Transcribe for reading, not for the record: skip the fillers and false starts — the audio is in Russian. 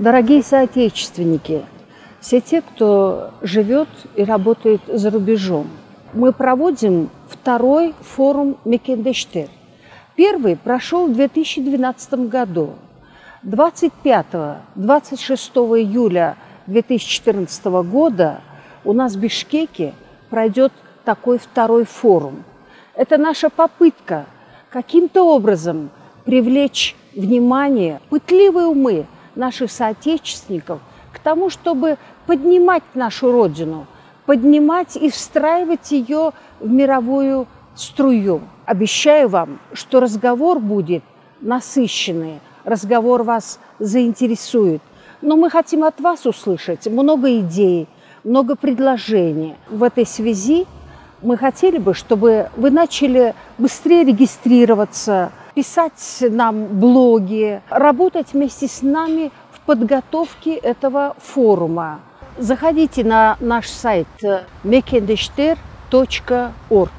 Дорогие соотечественники, все те, кто живет и работает за рубежом, мы проводим второй форум Мекендештер. Первый прошел в 2012 году. 25-26 июля 2014 года у нас в Бишкеке пройдет такой второй форум. Это наша попытка каким-то образом привлечь внимание, пытливые умы наших соотечественников к тому, чтобы поднимать нашу Родину, поднимать и встраивать ее в мировую струю. Обещаю вам, что разговор будет насыщенный, разговор вас заинтересует. Но мы хотим от вас услышать много идей, много предложений. В этой связи мы хотели бы, чтобы вы начали быстрее регистрироваться, писать нам блоги, работать вместе с нами в подготовке этого форума. Заходите на наш сайт mekendeshter.org.